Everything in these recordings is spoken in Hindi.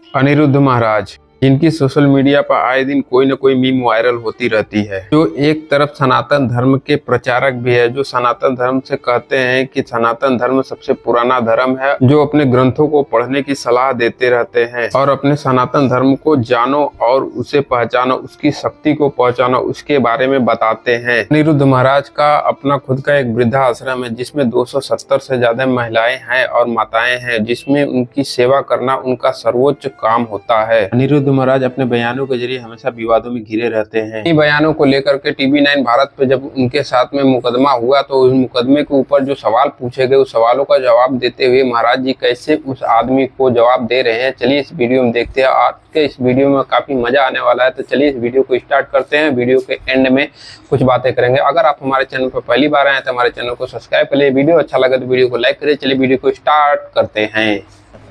अनिरुद्ध महाराज, जिनकी सोशल मीडिया पर आए दिन कोई न कोई मीम वायरल होती रहती है, जो एक तरफ सनातन धर्म के प्रचारक भी है, जो सनातन धर्म से कहते हैं कि सनातन धर्म सबसे पुराना धर्म है, जो अपने ग्रंथों को पढ़ने की सलाह देते रहते हैं और अपने सनातन धर्म को जानो और उसे पहचानो, उसकी शक्ति को पहचानो, उसके बारे में बताते हैं। अनिरुद्ध महाराज का अपना खुद का एक वृद्धाश्रम है, जिसमें 270 से ज्यादा महिलाएं हैं और माताएं हैं, जिसमें उनकी सेवा करना उनका सर्वोच्च काम होता है। अनिरुद्ध महाराज अपने बयानों के जरिए हमेशा विवादों में घिरे रहते हैं। इन बयानों को लेकर के TV9 भारत पे जब उनके साथ में मुकदमा हुआ तो उस मुकदमे के ऊपर जो सवाल पूछे गए, उस सवालों का जवाब देते हुए महाराज जी कैसे उस आदमी को जवाब दे रहे हैं, चलिए इस वीडियो में देखते हैं। आज के इस वीडियो में काफी मजा आने वाला है, तो चलिए इस वीडियो को स्टार्ट करते हैं। वीडियो के एंड में कुछ बातें करेंगे। अगर आप हमारे चैनल पर पहली बार आए हैं तो हमारे चैनल को सब्सक्राइब कर लिए। वीडियो अच्छा लगे तो वीडियो को लाइक करें। चलिए वीडियो को स्टार्ट करते हैं।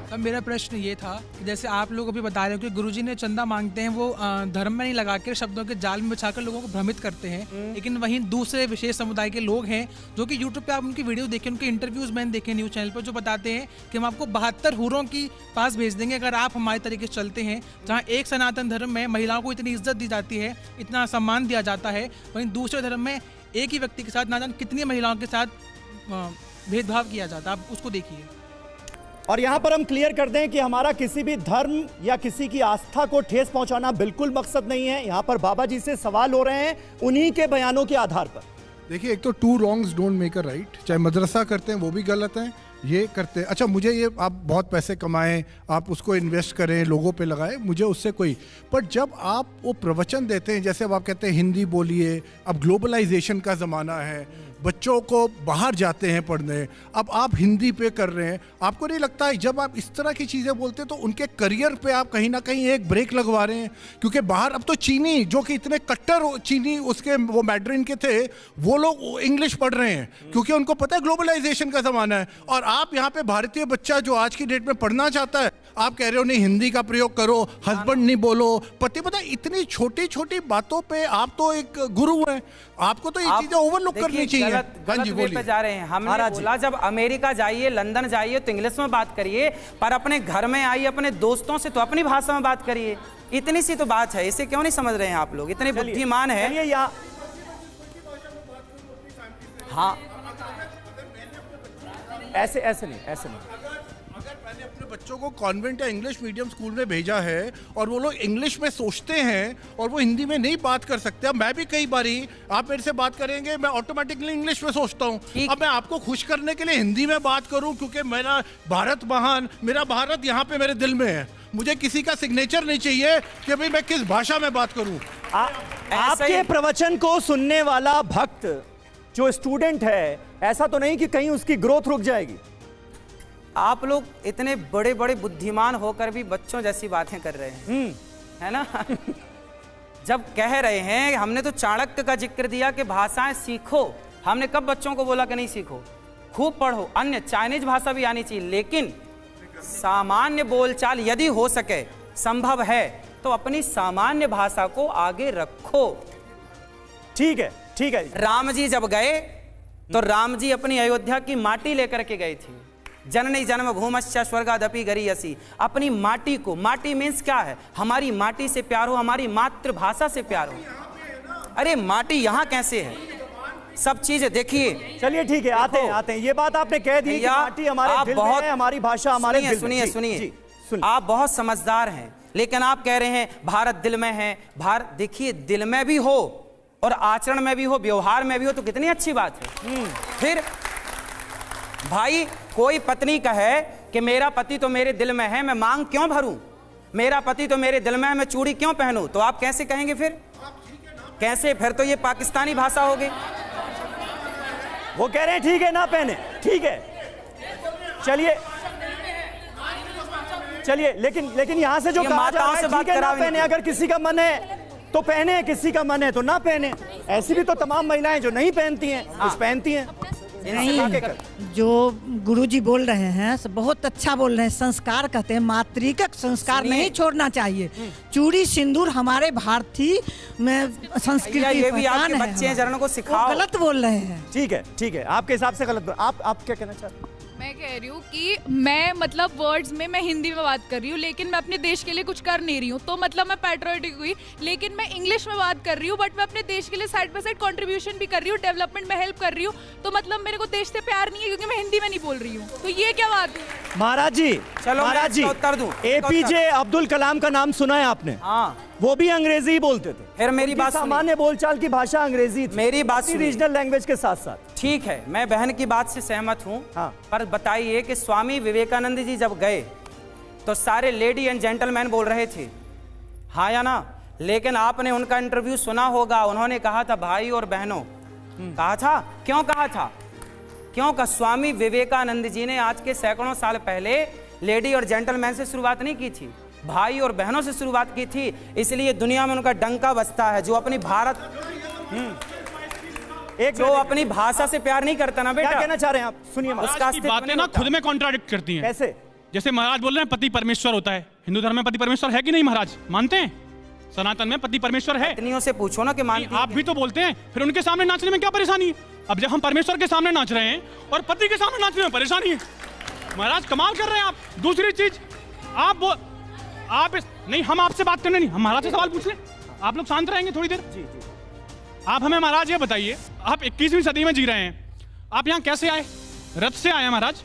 अब मेरा प्रश्न ये था कि जैसे आप लोग अभी बता रहे हो कि गुरुजी ने चंदा मांगते हैं, वो धर्म में नहीं लगा कर शब्दों के जाल में बिछाकर लोगों को भ्रमित करते हैं, लेकिन वहीं दूसरे विशेष समुदाय के लोग हैं जो कि यूट्यूब पे आप उनकी वीडियो देखें, उनके इंटरव्यूज मैंने देखे न्यूज़ चैनल पर, जो बताते हैं कि हम आपको 72 हूरों की पास भेज देंगे अगर आप हमारे तरीके से चलते हैं। जहाँ एक सनातन धर्म में महिलाओं को इतनी इज्जत दी जाती है, इतना सम्मान दिया जाता है, वहीं दूसरे धर्म में एक ही व्यक्ति के साथ ना जाने कितनी महिलाओं के साथ भेदभाव किया जाता है। आप उसको देखिए। और यहां पर हम क्लियर कर दें कि हमारा किसी भी धर्म या किसी की आस्था को ठेस पहुंचाना बिल्कुल मकसद नहीं है। यहां पर बाबा जी से सवाल हो रहे हैं उन्हीं के बयानों के आधार पर। देखिए, एक तो two wrongs don't make a right. चाहे मदरसा करते हैं वो भी गलत है, ये करते हैं। अच्छा, मुझे ये आप बहुत पैसे कमाएं, आप उसको इन्वेस्ट करें, लोगों पे लगाएं, मुझे उससे कोई, पर जब आप वो प्रवचन देते हैं, जैसे अब आप कहते हैं हिंदी बोलिए, अब ग्लोबलाइजेशन का ज़माना है, बच्चों को बाहर जाते हैं पढ़ने, अब आप हिंदी पे कर रहे हैं, आपको नहीं लगता है जब आप इस तरह की चीज़ें बोलते हैं तो उनके करियर पे आप कहीं ना कहीं एक ब्रेक लगवा रहे हैं? क्योंकि बाहर अब तो चीनी, जो कि इतने कट्टर चीनी उसके वो मैड्रिन के थे, वो लोग इंग्लिश पढ़ रहे हैं क्योंकि उनको पता है ग्लोबलाइजेशन का ज़माना है। और आप यहाँ पे भारतीय बच्चा जो आज की डेट में पढ़ना चाहता है, आप कह रहे हो नहीं हिंदी का प्रयोग करो, हस्बैंड नहीं बोलो, पति, पता इतनी छोटी छोटी बातों पे आप तो एक गुरु हैं, आपको तो ये चीजें ओवरलुक करनी चाहिए। गलत वे पे जा रहे हैं। हमने बोला जब अमेरिका जाइए, लंदन जाइए तो इंग्लिश में बात करिए, पर अपने घर में आइए अपने दोस्तों से तो अपनी भाषा में बात करिए। इतनी सी तो बात है, इसे क्यों नहीं समझ रहे हैं आप लोग? इतने बुद्धिमान है। हाँ, ऐसे नहीं। अगर मैंने अपने बच्चों को कॉन्वेंट या इंग्लिश मीडियम स्कूल में भेजा है और वो लोग इंग्लिश में सोचते हैं और वो हिंदी में नहीं बात कर सकते, अब मैं भी कई बारी आप मेरे से बात करेंगे, मैं ऑटोमेटिकली इंग्लिश में सोचता हूँ। अब मैं आपको खुश करने के लिए हिंदी में बात करूँ क्योंकि मेरा भारत महान, मेरा भारत यहाँ पे मेरे दिल में है, मुझे किसी का सिग्नेचर नहीं चाहिए कि भाई मैं किस भाषा में बात करूँ। आपके प्रवचन को सुनने वाला भक्त जो स्टूडेंट है, ऐसा तो नहीं कि कहीं उसकी ग्रोथ रुक जाएगी? आप लोग इतने बड़े बड़े बुद्धिमान होकर भी बच्चों जैसी बातें कर रहे हैं, है ना? जब कह रहे हैं, हमने तो चाणक्य का जिक्र दिया कि भाषाएं सीखो, हमने कब बच्चों को बोला कि नहीं सीखो, खूब पढ़ो, अन्य चाइनीज भाषा भी आनी चाहिए, लेकिन सामान्य बोलचाल यदि हो सके, संभव है तो अपनी सामान्य भाषा को आगे रखो। ठीक है, ठीक है। राम जी जब गए तो राम जी अपनी अयोध्या की माटी लेकर के गए थे। जननी जन्म भूमश्च स्वर्गादपि गरीयसी, अपनी माटी को, माटी मीन्स क्या है? हमारी माटी से प्यार हो, हमारी मातृभाषा से प्यार हो। अरे माटी यहाँ कैसे है? सब चीजें देखिए। चलिए ठीक है, आते हैं। ये बात आपने कह दी कि माटी हमारे दिल में है, हमारी भाषा हमारे दिल में। सुनिए, आप बहुत समझदार हैं, लेकिन आप कह रहे हैं भारत दिल में है। भारत, देखिए, दिल में भी हो और आचरण में भी हो, व्यवहार में भी हो, तो कितनी अच्छी बात है। फिर भाई, कोई पत्नी कहे कि मेरा पति तो मेरे दिल में है, मैं मांग क्यों भरूं? मेरा पति तो मेरे दिल में है, मैं चूड़ी क्यों पहनूं? तो आप कैसे कहेंगे फिर? कैसे? फिर तो ये पाकिस्तानी भाषा होगी। वो कह रहे हैं ठीक है ना पहने, ठीक है, चलिए, लेकिन यहां से जो कहा जा रहा है ठीक है ना पहने, अगर किसी का मन है तो पहने, किसी का मन है तो ना पहने। ऐसी भी तो तमाम महिलाएं जो नहीं पहनती हैं, कुछ पहनती हैं। नहीं, जो गुरुजी बोल रहे हैं बहुत अच्छा बोल रहे हैं। संस्कार कहते हैं, मातृका संस्कार नहीं छोड़ना चाहिए। चूड़ी सिंदूर हमारे भारतीय में संस्कृति ये भी आपके बच्चे हैं, जरा को सिखाओ। गलत बोल रहे हैं। ठीक है, आपके हिसाब से गलत। आप क्या कहना चाहते हैं? मैं कह रही हूँ कि मैं मतलब वर्ड्स में मैं हिंदी में बात कर रही हूँ, लेकिन मैं अपने देश के लिए कुछ कर नहीं रही हूँ, तो मतलब मैं पैट्रियोटिक हुई। लेकिन मैं इंग्लिश में बात कर रही हूँ, बट मैं अपने देश के लिए साइड बाय साइड कंट्रीब्यूशन भी कर रही हूँ, डेवलपमेंट में हेल्प कर रही हूँ, तो मतलब मेरे को देश से प्यार नहीं है क्योंकि मैं हिंदी में नहीं बोल रही हूँ। तो ये क्या बात है? महाराज जी, चलो मैं महाराज जी, इसका उत्तर दूं। एपीजे अब्दुल कलाम का नाम सुना है आपने? हाँ, वो भी अंग्रेजी ही बोलते थे। फिर मेरी उनकी बात सुनिए। सामान्य बोलचाल की भाषा अंग्रेजी थी। मेरी बात सुनिए। रीजनल लैंग्वेज के साथ साथ। ठीक है, मैं बहन की बात से सहमत हूँ। हाँ। पर बताइए कि स्वामी विवेकानंद जी जब गए तो सारे लेडी एंड जेंटलमैन बोल रहे थे, हाँ या ना? लेकिन आपने उनका इंटरव्यू सुना होगा, उन्होंने कहा था भाई और बहनों, कहा था। क्यों कहा था? क्योंकि स्वामी विवेकानंद जी ने आज के सैकड़ों साल पहले लेडी और जेंटलमैन से शुरुआत नहीं की थी, भाई और बहनों से शुरुआत की थी। इसलिए दुनिया में उनका डंका बजता है। जो अपनी भारत जो अपनी भाषा से प्यार नहीं करता ना बेटा। क्या कहना चाह रहे हैं आप? सुनिए महाराज की बातें ना खुद में कॉन्ट्राडिक्ट करती हैं। कैसे? जैसे महाराज बोल रहे हैं पति परमेश्वर होता है, हिंदू धर्म में पति परमेश्वर है कि नहीं महाराज? मानते हैं सनातन में पति परमेश्वर है? पत्नियों से पूछो ना कि मानती आप भी तो बोलते हैं, फिर उनके सामने नाचने में क्या परेशानी है? अब जब हम परमेश्वर के सामने नाच रहे हैं और पति के सामने नाचने में परेशानी है, महाराज कमाल कर रहे हैं आप। दूसरी चीज नहीं, हम आपसे बात करने नहीं, हम महाराज से सवाल पूछ लें, आप लोग शांत रहेंगे थोड़ी देर? जी जी। आप हमें महाराज ये बताइए, आप 21वीं सदी में जी रहे हैं, आप यहाँ कैसे आए? रथ से आए हैं महाराज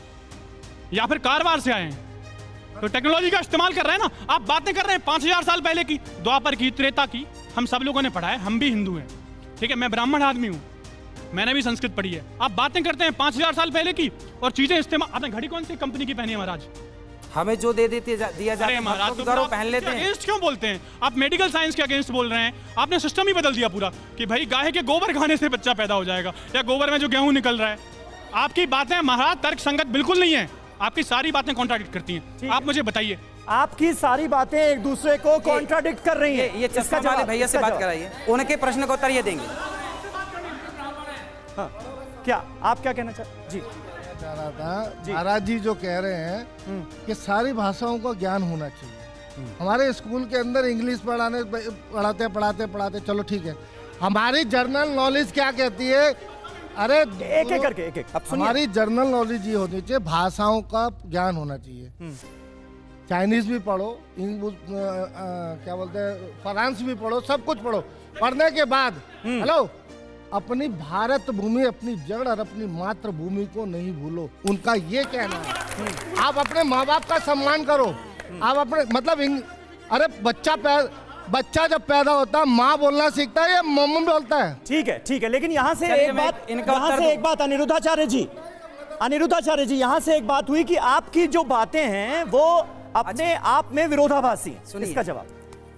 या फिर कारवार से आए हैं? तो टेक्नोलॉजी का इस्तेमाल कर रहे हैं ना। आप बातें कर रहे हैं 5000 साल पहले की, द्वापर की, त्रेता की। हम सब लोगों ने पढ़ा है, हम भी हिंदू हैं, ठीक है? मैं ब्राह्मण आदमी हूँ, मैंने भी संस्कृत पढ़ी है। आप बातें करते हैं 5000 साल पहले की और चीजें इस्तेमाल। आपने घड़ी कौन सी कंपनी की पहनी है महाराज? हमें जो दिया जाता है महाराज तो करो, पहन लेते हैं। अगेंस्ट क्यों बोलते हैं आप? मेडिकल साइंस के अगेंस्ट बोल रहे हैं। आपने सिस्टम ही बदल दिया पूरा कि भाई गाय के गोबर खाने से बच्चा पैदा हो जाएगा, या गोबर में जो गेहूं निकल रहा है। आपकी बातें महाराज तर्क संगत बिल्कुल नहीं है, आपकी सारी बातें कॉन्ट्राडिक्ट करती हैं। आप मुझे बताइए, आपकी सारी बातें एक दूसरे को कॉन्ट्राडिक्ट कर रही हैं। ये चस्का वाले भैया से बात कराइए, उनके प्रश्न का उत्तर ये देंगे। हाँ, क्या आप क्या कहना चाहते? जी चाह रहा था, महाराज जी जो कह रहे हैं कि सारी भाषाओं का ज्ञान होना चाहिए। हमारे स्कूल के अंदर इंग्लिश पढ़ाते चलो ठीक है, हमारी जर्नल नॉलेज क्या कहती है? अरे एक एक करके एक एक। हमारी जर्नल नॉलेज ये होनी चाहिए, भाषाओं का ज्ञान होना चाहिए। चाइनीज भी पढ़ो, क्या बोलते हैं, फ्रांस भी पढ़ो, सब कुछ पढ़ो। पढ़ने के बाद हेलो, अपनी भारत भूमि, अपनी जड़ और अपनी मातृभूमि को नहीं भूलो, उनका ये कहना है। आप अपने माँ बाप का सम्मान करो। आप अपने मतलब अरे बच्चा जब पैदा होता है माँ बोलना सीखता है या मम्मी बोलता है? ठीक है, लेकिन यहाँ से एक बात अनिरुद्धाचार्य जी, यहाँ से एक बात हुई कि आपकी जो बातें हैं वो अपने आप में विरोधाभासी हैं। इसका जवाब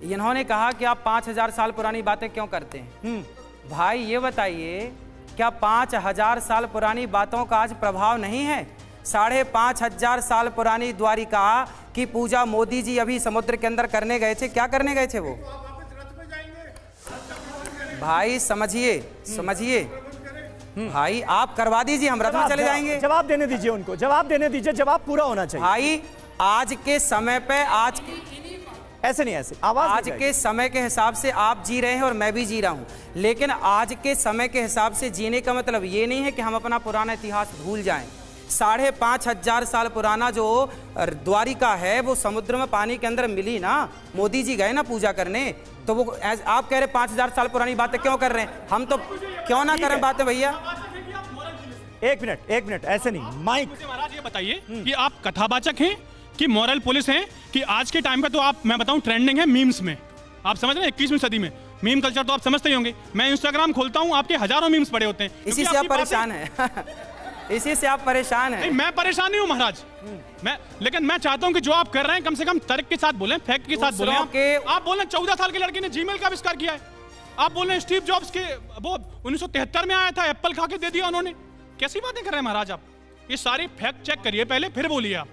इन्होंने कहा कि आप 5000 साल पुरानी बातें क्यों करते हैं? भाई ये बताइए, क्या 5000 साल पुरानी बातों का आज प्रभाव नहीं है? 5500 साल पुरानी द्वारिका की पूजा मोदी जी अभी समुद्र के अंदर करने गए थे। क्या करने गए थे वो? भाई समझिए भाई, आप करवा दीजिए, हम रथ में चले जाएंगे। जवाब देने दीजिए उनको, जवाब देने दीजिए, जवाब पूरा होना चाहिए। भाई आज के समय पे ऐसे नहीं, ऐसे आवाज आज के समय के हिसाब से आप जी रहे हैं और मैं भी जी रहा हूं, लेकिन आज के समय के हिसाब से जीने का मतलब ये नहीं है कि हम अपना पुराना इतिहास भूल जाएं। 5500 साल पुराना जो द्वारिका है वो समुद्र में पानी के अंदर मिली ना, मोदी जी गए ना पूजा करने, तो वो आप कह रहे 5000 साल पुरानी बातें क्यों कर रहे हैं? हम तो क्यों ना करें बातें भैया? एक मिनट, ऐसे नहीं, माइक। महाराज ये बताइए कि आप कथावाचक हैं कि मॉरल पुलिस हैं कि आज के टाइम पे तो आप, मैं बताऊं, ट्रेंडिंग है मीम्स में। आप समझ रहे हैं 21वीं सदी में मीम कल्चर तो आप समझते ही होंगे। मैं इंस्टाग्राम खोलता हूं, आपके हजारों मीम्स पड़े होते हैं। इसी से आप परेशान हैं इसी से आप परेशान हैं। नहीं, मैं परेशान नहीं हूं महाराज, लेकिन मैं चाहता हूं कि जो आप कर रहे हैं कम से कम तर्क के साथ बोलें, फैक्ट के साथ बोलें। आप बोल रहे हैं 14 साल के लड़के ने जीमेल का आविष्कार किया है। आप बोल रहे हैं स्टीव जॉब्स के वो 1973 में आया था, एप्पल खा के दे दिया उन्होंने। कैसी बातें कर रहे हैं महाराज आप? ये सारी फैक्ट चेक करिए पहले, फिर बोलिए आप।